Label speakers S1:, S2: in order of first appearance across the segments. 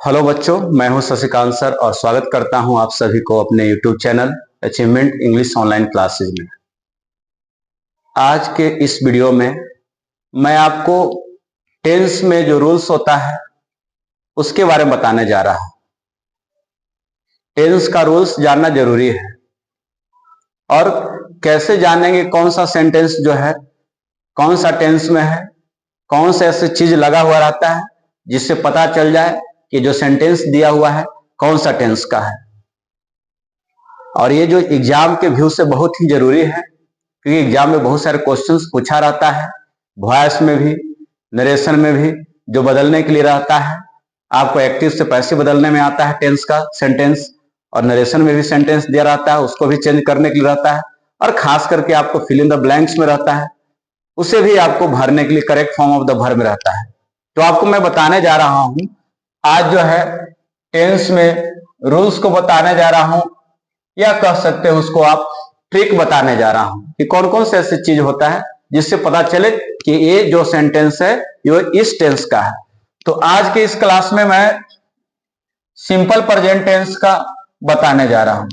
S1: Hello बच्चों, मैं हूं शशिकांत सर और स्वागत करता हूं आप सभी को अपने YouTube channel achievement English online classes में। आज के इस वीडियो में मैं आपको टेंस में जो रूल्स होता है उसके बारे में बताने जा रहा हूं। टेंस का रूल्स जानना जरूरी है और कैसे जानेंगे कौन सा सेंटेंस जो है कौन सा टेंस में है, कौन सा ऐसी चीज लगा हुआ रहता है जिससे पता चल जाए कि जो सेंटेंस दिया हुआ है कौन सा टेंस का है। और ये जो एग्जाम के व्यू से बहुत ही जरूरी है क्योंकि एग्जाम में बहुत सारे क्वेश्चंस पूछा रहता है, वॉइस में भी, नरेशन में भी, जो बदलने के लिए रहता है। आपको एक्टिव से पैसिव बदलने में आता है टेंस का सेंटेंस, और नरेशन में भी सेंटेंस दिया रहता है, उसको भी चेंज करने के लिए रहता है। और खास करके आपको फिल इन द ब्लैंक्स में रहता है, उसे भी आपको भरने के लिए correct form of the verb में रहता है। तो आपको मैं बताने जा रहा हूं आज जो है टेंस में रूल्स को बताने जा रहा हूं, या कह सकते हैं उसको आप ट्रिक बताने जा रहा हूं कि कौन कौन से ऐसी चीज होता है जिससे पता चले कि ये जो सेंटेंस है ये इस टेंस का है। तो आज के इस क्लास में मैं सिंपल प्रेजेंट टेंस का बताने जा रहा हूं।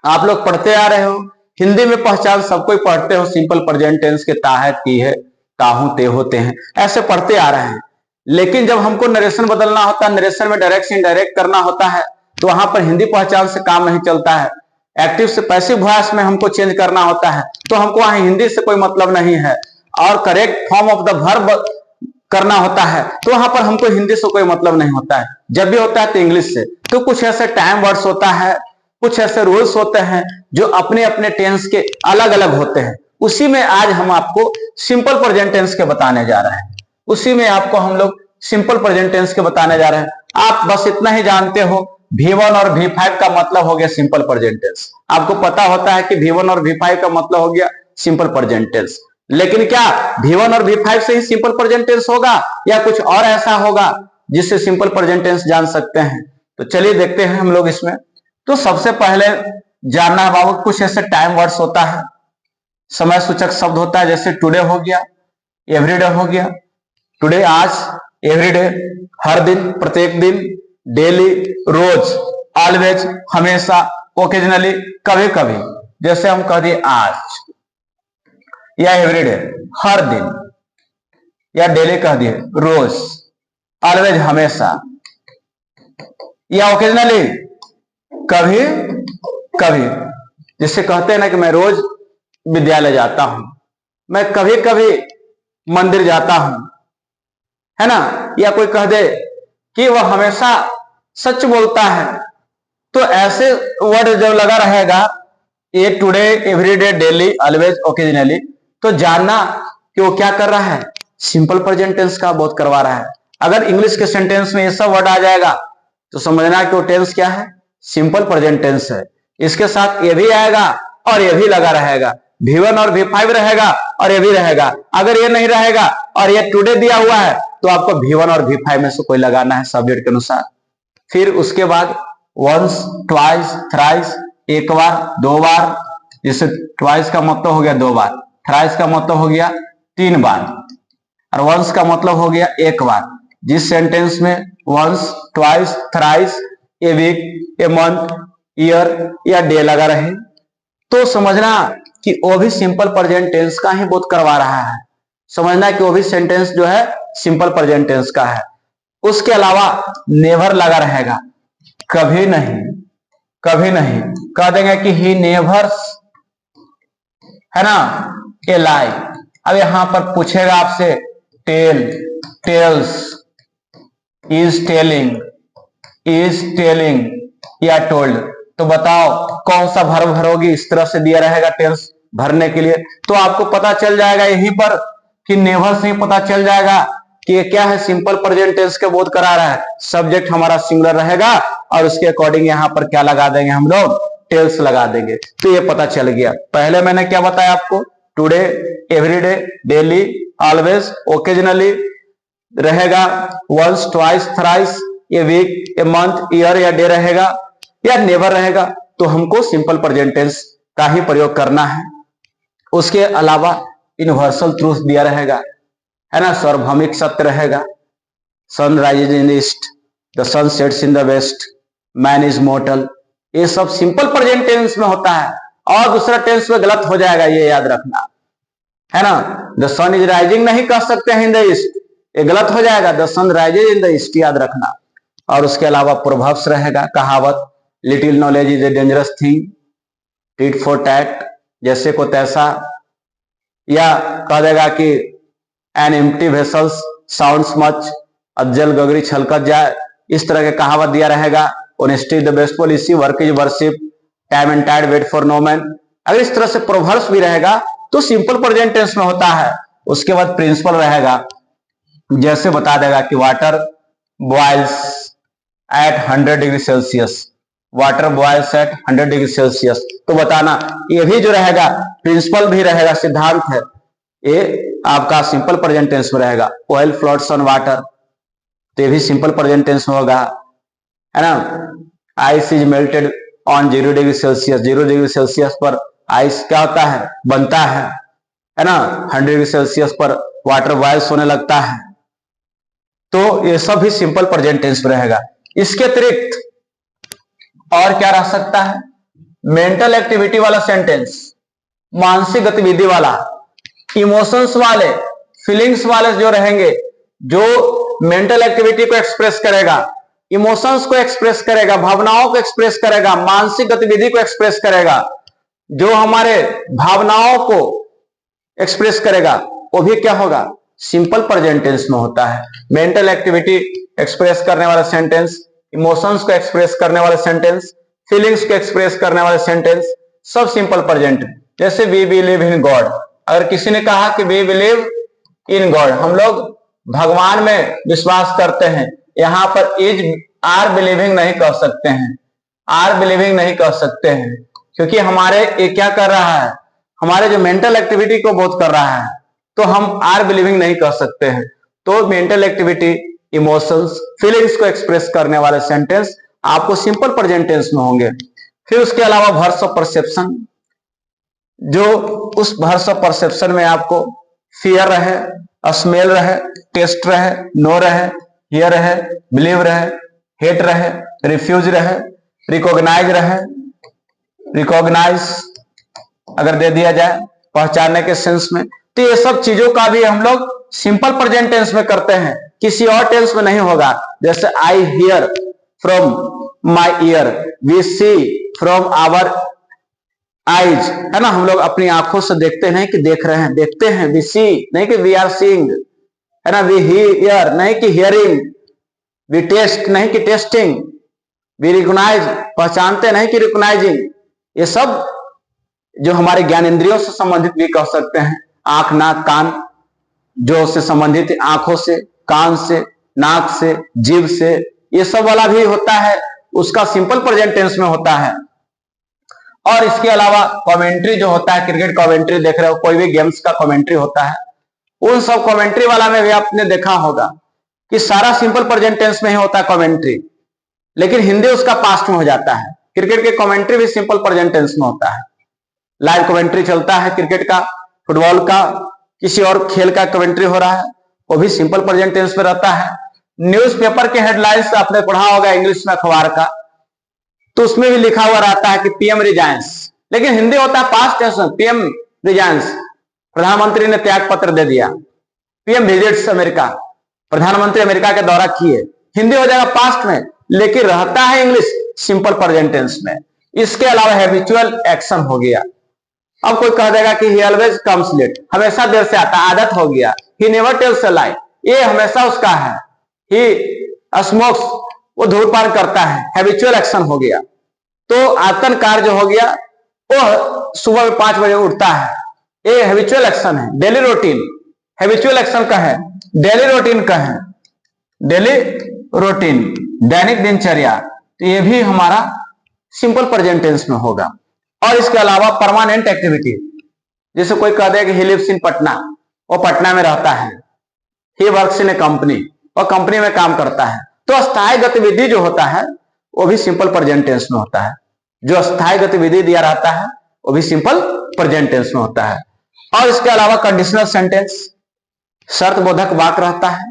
S1: आप लोग पढ़ते आ रहे हो, हिंदी में पहचान सबको पढ़ते हो, सिंपल प्रेजेंट टेंस के ता है, ती है, ताहू, ते होते हैं, ऐसे पढ़ते आ रहे हैं। लेकिन जब हमको नरेशन बदलना होता है, नरेशन में डायरेक्ट से इनडायरेक्ट करना होता है, तो वहां पर हिंदी पहचान से काम नहीं चलता है। एक्टिव से पैसिव वॉइस में हमको चेंज करना होता है, तो हमको वहां हिंदी से कोई मतलब नहीं है। और correct form of the verb करना होता है, तो वहां पर हमको हिंदी से कोई मतलब नहीं होता है। जब भी होता है तो इंग्लिश से। तो कुछ ऐसे टाइम वर्ड्स होता है, कुछ ऐसे रूल्स होते हैं जो अपने अपने टेंस के अलग अलग होते हैं। उसी में आज हम आपको सिंपल प्रेजेंट टेंस के बताने जा रहे हैं। उसी में आपको हम लोग सिंपल प्रेजेंट टेंस के बताने जा रहे हैं। आप बस इतना ही जानते हो, V1 और V5 का मतलब हो गया सिंपल प्रेजेंट टेंस। आपको पता होता है कि V1 और V5 का मतलब हो गया सिंपल प्रेजेंट टेंस। लेकिन क्या V1 और V5 से ही सिंपल प्रेजेंट टेंस होगा या कुछ और ऐसा होगा जिससे सिंपल प्रेजेंट टेंस जान सकते हैं? तो चलिए देखते हैं हम लोग इसमें। तो सबसे पहले जानना है बाबू, कुछ ऐसे टाइम वर्ड्स होता है, समय सूचक शब्द होता है, जैसे टुडे हो गया, एवरीडे हो गया। टुडे आज, एवरीडे हर दिन, प्रत्येक दिन, डेली रोज, ऑलवेज हमेशा, ओकेजनली कभी कभी। जैसे हम कह दिए आज, या एवरीडे हर दिन, या डेली कह दिए रोज, ऑलवेज हमेशा, या ओकेजनली कभी कभी। जिससे कहते हैं ना कि मैं रोज विद्यालय जाता हूं, मैं कभी कभी मंदिर जाता हूं, है ना। या कोई कह दे कि वह हमेशा सच बोलता है, तो ऐसे वर्ड जब लगा रहेगा ये today, everyday, daily, always, occasionally, तो जानना कि वो क्या कर रहा है, सिंपल प्रेजेंट टेंस का बोध करवा रहा है। अगर इंग्लिश के सेंटेंस में ये सब वर्ड आ जाएगा तो समझना कि वो टेंस क्या है, सिंपल प्रेजेंट टेंस है। इसके साथ ये भी आएगा और ये भी लगा रहेगा, V1 और V5 रहेगा और ये भी रहेगा। अगर ये नहीं रहेगा और ये टुडे दिया हुआ है तो आपको V1 और V5 में से कोई लगाना है सब्जेक्ट के अनुसार। फिर उसके बाद वंस, ट्वाइस, थ्राइस, एक बार, दो बार। जैसे ट्वाइस का मतलब हो गया दो बार, थ्राइस का मतलब हो गया तीन बार, और वंस का मतलब हो गया एक बार। जिस सेंटेंस में once, twice, thrice, a week, a month, year या डे लगा रहे, तो समझना कि वो भी सिंपल प्रेजेंट टेंस का ही बोध करवा रहा है। समझना कि वो भी सेंटेंस जो है सिंपल प्रेजेंट टेंस का है। उसके अलावा नेवर लगा रहेगा, कभी नहीं, कभी नहीं। कह देंगे कि ही नेवर्स, है ना, ए लाई। अब यहां पर पूछेगा आपसे tell, tells, is telling, is telling या टोल्ड, तो बताओ कौन सा वर्ब भरोगी। इस तरह से दिया रहेगा टेंस भरने के लिए, तो आपको पता चल जाएगा यहीं पर कि नेवर से ही पता चल जाएगा कि ये क्या है, सिंपल प्रेजेंट टेंस के बोध करा रहा है। सब्जेक्ट हमारा सिंगुलर रहेगा और उसके अकॉर्डिंग यहां पर क्या लगा देंगे हम लोग, टेल्स लगा देंगे। तो ये पता चल गया। पहले मैंने क्या बताया आपको, today, everyday, daily, always, occasionally रहेगा, once, twice, thrice, a week, a month, year या डे रहेगा, या नेवर रहेगा। तो हमको सिंपल प्रेजेंट टेंस का ही प्रयोग करना है। उसके अलावा यूनिवर्सल ट्रूथ दिया रहेगा, है ना, सार्वभौमिक सत्य रहेगा, sun rises in east, the sun sets in the west, man is mortal, ये सब सिंपल प्रेजेंट टेंस में होता है। और दूसरा टेंस में गलत हो जाएगा, ये याद रखना है ना। द सन इज राइजिंग नहीं कह सकते हैं इन द ईस्ट, ये गलत हो जाएगा, the sun rises in the east, याद रखना। और उसके अलावा प्रोवर्ब्स रहेगा, कहावत, little knowledge is a dangerous thing, tit for tat, जैसे को तैसा, या कह देगा कि an empty vessels sounds much, अज्जल गगरी छलकत जाए, इस तरह के कहावत दिया रहेगा। Honesty is the best policy, work is worship, time and tide wait for no man. अगर इस तरह से प्रोवर्ब्स भी रहेगा तो सिंपल प्रेजेंट टेंस में होता है। उसके बाद प्रिंसिपल रहेगा, जैसे बता देगा कि water boils at 100 degree Celsius, water boils at 100 degree Celsius, तो बताना। ये भी जो रहेगा प्रिंसिपल भी रहेगा, सिद्धांत है, ये आपका सिंपल प्रेजेंट टेंस में रहेगा। ऑयल फ्लोट्स ऑन वाटर, तो ये भी सिंपल प्रेजेंट टेंस में होगा, है ना। Ice is melted on 0 degree Celsius, 0 degree Celsius पर आइस क्या होता है, बनता है ना। 100 डिग्री सेल्सियस पर वाटर बॉइल्स होने लगता है। तो ये सब भी सिंपल प्रेजेंट टेंस में रहेगा। इसके अतिरिक्त और क्या रह सकता है, मेंटल एक्टिविटी वाला सेंटेंस, मानसिक गतिविधि वाला, इमोशंस वाले, फीलिंग्स वाले जो रहेंगे, जो मेंटल एक्टिविटी को एक्सप्रेस करेगा, इमोशंस को एक्सप्रेस करेगा, भावनाओं को एक्सप्रेस करेगा, मानसिक गतिविधि को एक्सप्रेस करेगा, जो हमारे भावनाओं को एक्सप्रेस करेगा, वो भी क्या होगा, सिंपल प्रेजेंट टेंस में होता है। मेंटल एक्टिविटी एक्सप्रेस करने वाला सेंटेंस, इमोशंस को एक्सप्रेस करने वाले सेंटेंस, फीलिंग्स को एक्सप्रेस करने वाले सेंटेंस, सब सिंपल प्रेजेंट। जैसे वी बिलीव इन गॉड, अगर किसी ने कहा कि वी बिलीव इन गॉड, हम लोग भगवान में विश्वास करते हैं, यहां पर इज आर बिलीविंग नहीं कह सकते हैं, आर बिलीविंग नहीं कह सकते हैं, क्योंकि हमारे ये क्या कर रहा है, हमारे जो मेंटल एक्टिविटी को बोध कर रहा है, तो हम आर बिलीविंग नहीं कह सकते हैं। तो मेंटल एक्टिविटी, इमोशंस, फीलिंग्स को एक्सप्रेस करने वाले सेंटेंस आपको सिंपल प्रेजेंट टेंस में होंगे। फिर उसके अलावा वर्ड्स ऑफ परसेप्शन, जो उस वर्ड्स ऑफ परसेप्शन में आपको फियर रहे, स्मेल रहे, टेस्ट रहे, नो रहे, हियर रहे, बिलीव रहे, हेट रहे, रिफ्यूज रहे, रिकॉग्नाइज रहे, रिकॉग्नाइज अगर दे दिया जाए पहचानने के सेंस में, तो ये सब चीजों का भी हम लोग सिंपल प्रेजेंट टेंस में करते हैं, किसी और टेंस में नहीं होगा। जैसे I hear from my ear, we see from our eyes, है ना, हम लोग अपनी आंखों से देखते नहीं कि देख रहे हैं, देखते हैं, वी सी नहीं कि वी आर सीइंग, है ना, वी हियर नहीं कि हियरिंग, वी टेस्ट नहीं कि टेस्टिंग, वी रिकॉग्नाइज पहचानते नहीं कि रिकॉग्नाइजिंग। ये सब जो हमारे ज्ञान इंद्रियों से संबंधित भी कह सकते हैं, आंख, नाक, कान, जो से संबंधित आंखों से, कान से, नाक से, जीभ से, ये सब वाला भी होता है, उसका सिंपल प्रेजेंट टेंस में होता है। और इसके अलावा कमेंट्री जो होता है, क्रिकेट कमेंट्री देख रहे हो, कोई भी गेम्स का कमेंट्री होता है, उन सब कमेंट्री वाला में भी आपने देखा होगा कि सारा सिंपल प्रेजेंट टेंस में ही होता है कमेंट्री, लेकिन हिंदी उसका पास्ट में हो जाता है। क्रिकेट के कमेंट्री भी सिंपल प्रेजेंट टेंस में होता है। लाइव कमेंट्री चलता है क्रिकेट का, फुटबॉल का, किसी और खेल का कमेंट्री हो रहा है, वो भी सिंपल प्रेजेंट टेंस में रहता है। न्यूज़पेपर के हेडलाइंस आपने पढ़ा होगा इंग्लिश में, अखबार का, तो उसमें भी लिखा हुआ रहता है कि पीएम रिजाइंस, लेकिन हिंदी होता है पास्ट टेंस में, पीएम रिजाइंस, प्रधानमंत्री ने त्याग पत्र दे दिया, पीएम विजिट्स अमेरिका, प्रधानमंत्री अमेरिका के दौरा किए, हिंदी हो जाएगा पास्ट में, लेकिन रहता है इंग्लिश सिंपल प्रेजेंट टेंस में। इसके अलावा हैबिचुअल एक्शन हो गया। अब कोई कह देगा कि ही ऑलवेज कम्स लेट, हमेशा देर से आता, आदत हो गया। ही नेवर टेल्स अ लाई, ये हमेशा उसका है। ही स्मोक्स, वो धूम्रपान करता है, हैबिचुअल एक्शन हो गया। तो आतंककार जो हो गया, वो सुबह में 5 बजे उठता है, ये हैबिचुअल एक्शन है, डेली रूटीन। हैबिचुअल एक्शन का है, डेली रूटीन का है, डेली रूटीन, दैनिक दिनचर्या, तो ये भी हमारा सिंपल प्रेजेंट टेंस में होगा। और इसके अलावा परमानेंट एक्टिविटी, जैसे कोई कह दे कि ही लिव्स इन पटना, वो पटना में रहता है। He works in A company, वो कंपनी में काम करता है। तो अस्थायी गतिविधि जो होता है वो भी सिंपल प्रेजेंट टेंस में होता है। जो अस्थायी गतिविधि दिया रहता है वो भी सिंपल प्रेजेंट टेंस में होता है। और इसके अलावा कंडीशनल सेंटेंस, शर्त बोधक वाक्य रहता है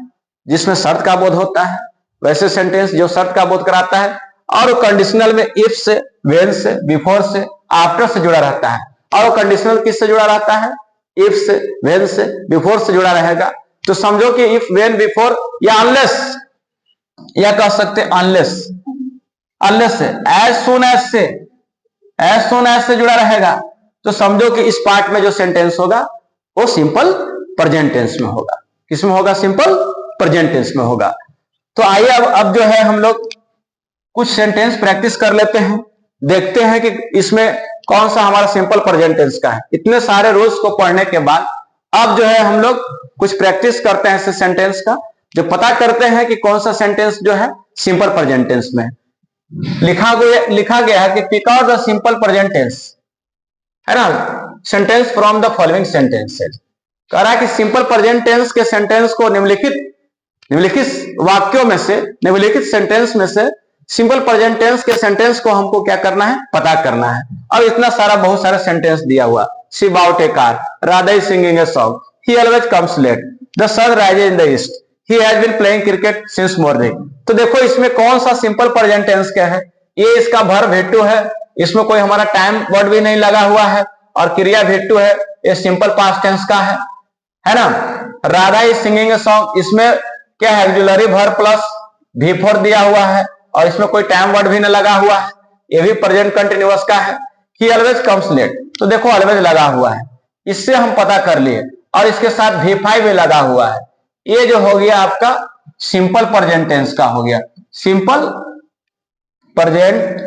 S1: जिसमें शर्त का बोध होता है, वैसे सेंटेंस जो शर्त का बोध कराता है, और कंडीशनल में इफ से, व्हेन से, बिफोर से, आफ्टर से जुड़ा रहता है। और कंडीशनल किससे जुड़ा रहता है? इफ से, व्हेन से, बिफोर से जुड़ा रहेगा। तो समझो कि इफ, व्हेन, बिफोर या अनलेस, या कह सकते अनलेस, अनलेस से, एज सुन एज से, एज सुन एज से जुड़ा रहेगा। तो समझो कि इस पार्ट में जो सेंटेंस होगा वो सिंपल प्रेजेंट टेंस में होगा। किसमें होगा? सिंपल प्रेजेंट टेंस में होगा। तो आइए अब जो है हम लोग कुछ सेंटेंस प्रैक्टिस कर लेते हैं, देखते हैं कि इसमें कौन सा हमारा सिंपल प्रेजेंट टेंस का है। इतने सारे रूल्स को पढ़ने के बाद अब जो है हम लोग कुछ प्रैक्टिस करते हैं ऐसे सेंटेंस का, जो पता करते हैं कि कौन सा सेंटेंस जो है सिंपल प्रेजेंट टेंस में लिखा गया है कि pick out the simple present tense, है ना, sentence from the following sentences. कह रहा है कि सिंपल प्रेजेंट टेंस के सेंटेंस को निम्नलिखित वाक्यों में से, निम्नलिखित सेंटेंस में से सिंपल प्रेजेंट टेंस के सेंटेंस को हमको क्या करना है? पता करना है। अब इतना सारा बहुत सारा सेंटेंस दिया हुआ, she bought a car, Radha is singing a song, he always comes late, the sun rises in the east, he has been playing cricket since morning. तो देखो इसमें कौन सा सिंपल प्रेजेंट टेंस क्या है? ये इसका वर्ब हेतु है, इसमें कोई हमारा टाइम वर्ड भी नहीं लगा हुआ है, और क्रिया हेतु है, ये सिंपल पास्ट टेंस का है ना। Radha is singing a song, इसमें क्या है? ऑक्सिलरी वर्ब प्लस V4 दिया हुआ है, और इसमें कोई टाइम वर्ड भी न लगा हुआ है, ये भी प्रेजेंट कंटिन्यूअस का है। ही ऑलवेज कम्स लेट, तो देखो ऑलवेज लगा हुआ है, इससे हम पता कर लिए, और इसके साथ V5 भी लगा हुआ है। ये जो हो गया आपका सिंपल प्रेजेंट टेंस का हो गया, सिंपल प्रेजेंट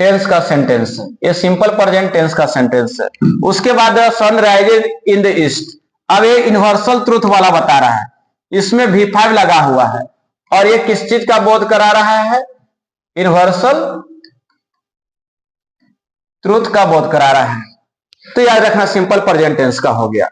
S1: टेंस का सेंटेंस है, ये सिंपल प्रेजेंट टेंस का सेंटेंस है। उसके बाद sun rises in the east, अब ये यूनिवर्सल ट्रूथ वाला बता रहा है, इसमें V5 लगा हुआ है, और ये किस चीज का बोध करा रहा है? यूनिवर्सल ट्रूथ का बोध करा रहा है। तो याद रखना सिंपल प्रेजेंट टेंस का हो गया।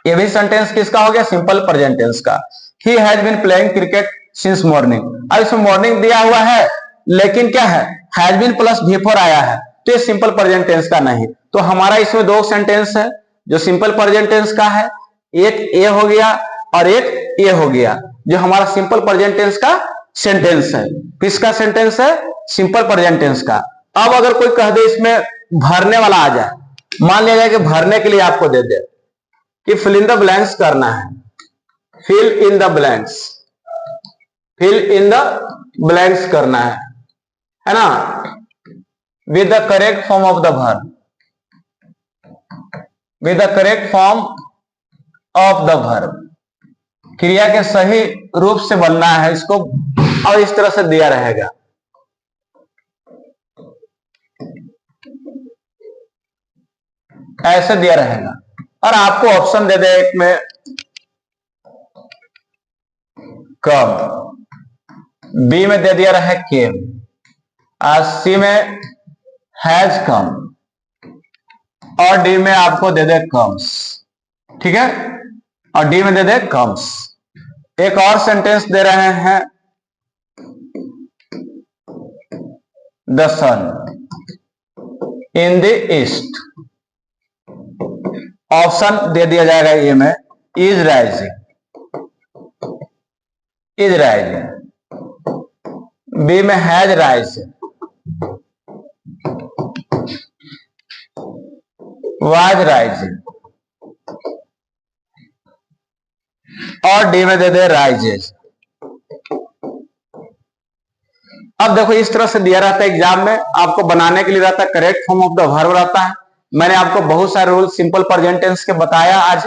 S1: ये भी सेंटेंस किसका हो गया? सिंपल प्रेजेंट टेंस का। He has been playing cricket since morning, अब इसमें मॉर्निंग दिया हुआ है, लेकिन क्या है? हैज बीन प्लस V4 आया है, तो ये सिंपल प्रेजेंट टेंस का नहीं। तो हमारा इसमें दो सेंटेंस है जो सिंपल प्रेजेंट टेंस का है, एक ए हो गया और एक ए हो गया, जो हमारा सिंपल प्रेजेंट टेंस का सेंटेंस है। किसका सेंटेंस है? सिंपल प्रेजेंट टेंस का। अब अगर कोई कह दे इसमें भरने वाला आ जाए, मान लिया जाए कि भरने के लिए आपको दे दे कि फिल इन द ब्लैंक्स करना है, fill in the blanks, fill in the blanks करना है ना, with the correct form of the verb, with the correct form of the verb, क्रिया के सही रूप से बनना है इसको, और इस तरह से दिया रहेगा। ऐसे दिया रहेगा, और आपको ऑप्शन दे दे एक में कम, बी में दे दिया रहे केम, और सी में हैज कम, और डी में आपको दे दे कम्स, ठीक है, और डी में दे दे कम्स। एक और सेंटेंस दे रहे हैं, the sun in the east, option दे दिया जाएगा ए में is rising, is rising, B में हैज राइजिंग, वाज राइजिंग, और डी में दे दे राइजेज। अब देखो इस तरह से दिया रहता है एग्जाम में, आपको बनाने के लिए रहता है correct form of the verb रहता है। मैंने आपको बहुत सारे रूल सिंपल प्रेजेंट टेंस के बताया आज,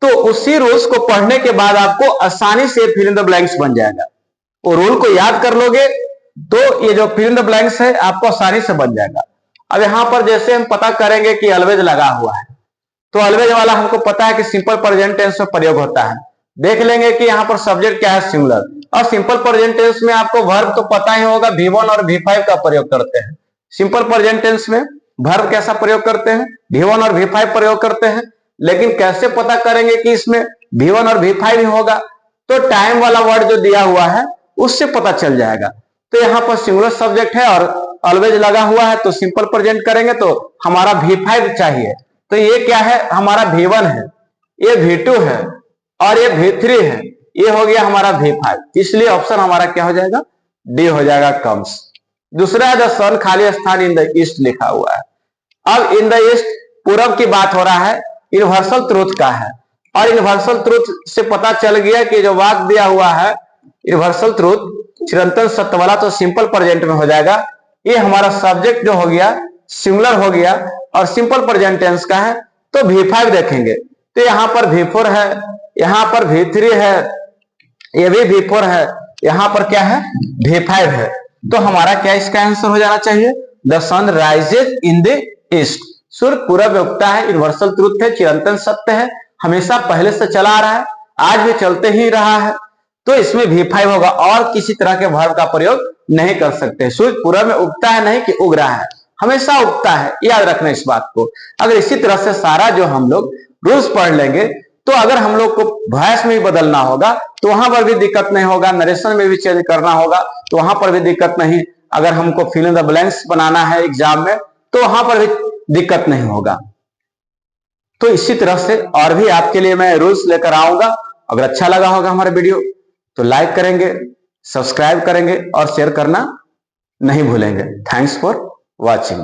S1: तो उसी रूल्स को पढ़ने के बाद आपको आसानी से फिल इन द ब्लैंक्स बन जाएगा। वो रूल को याद कर लोगे तो ये जो फिल इन द ब्लैंक्स है आपको आसानी से बन जाएगा। अब यहां पर जैसे हम पता करेंगे कि ऑलवेज लगा हुआ है, तो ऑलवेज वाला हमको पता है कि सिंपल प्रेजेंट टेंस में प्रयोग होता है। देख लेंगे कि यहाँ पर सब्जेक्ट क्या है, सिंगुलर, और सिंपल प्रेजेंट टेंस में आपको वर्ब तो पता ही होगा, V1 और V5 का प्रयोग करते हैं। सिंपल प्रेजेंट टेंस में वर्ब कैसा प्रयोग करते हैं? V1 और V5 प्रयोग करते हैं। लेकिन कैसे पता करेंगे कि इसमें V1 और V5 ही होगा? तो टाइम वाला वर्ड जो दिया हुआ है उससे पता चल जाएगा। तो यहाँ पर सिंगुलर सब्जेक्ट है और ऑलवेज लगा हुआ है, तो सिंपल प्रेजेंट करेंगे तो हमारा V5 चाहिए। तो ये क्या है? हमारा V1 है, ये V2 है, और ये V3 है, ये हो गया हमारा V5, इसलिए ऑप्शन हमारा क्या हो जाएगा, डी हो जाएगा कम्स। दूसरा है द सन, खाली स्थान इन द ईस्ट लिखा हुआ है। अब इन द ईस्ट पूरब की बात हो रहा है, यूनिवर्सल ट्रूथ का है, और यूनिवर्सल ट्रूथ से पता चल गया कि जो वाक्य दिया हुआ है यूनिवर्सल ट्रूथ चिरंतन सत्य वाला, तो सिंपल प्रेजेंट में हो जाएगा। ये हमारा सब्जेक्ट जो हो गया सिंगुलर हो गया और सिंपल प्रेजेंट टेंस का है, तो V5 देखेंगे तो यहाँ पर V4 है, यहाँ पर V3 है, ये भी V4 है, यहाँ पर क्या है V5 है, तो हमारा क्या इसका आंसर हो जाना चाहिए, the sun rises in the east. सूर्य पूरब में उगता है, यूनिवर्सल ट्रूथ है, चिरंतन सत्य है, हमेशा पहले से चला आ रहा है, आज भी चलते ही रहा है, तो इसमें V5 होगा और किसी तरह के वर्ब का प्रयोग नहीं कर सकते। सूर्य पूरब में उगता है नहीं कि उग रहा है, हमेशा उगता है, याद रखना इस बात को। अगर इसी तरह से सारा जो हम लोग रूल्स पढ़ लेंगे, तो अगर हम लोग को वॉइस में भी बदलना होगा तो वहां पर भी दिक्कत नहीं होगा, नरेशन में भी चेंज करना होगा तो वहां पर भी दिक्कत नहीं, अगर हमको फिल इन द ब्लैंक्स बनाना है एग्जाम में तो वहां पर भी दिक्कत नहीं होगा। तो इसी तरह से और भी आपके लिए मैं रूल्स लेकर आऊंगा। अगर अच्छा लगा होगा हमारा वीडियो तो लाइक करेंगे, सब्सक्राइब करेंगे और शेयर करना नहीं भूलेंगे। Thanks for watching.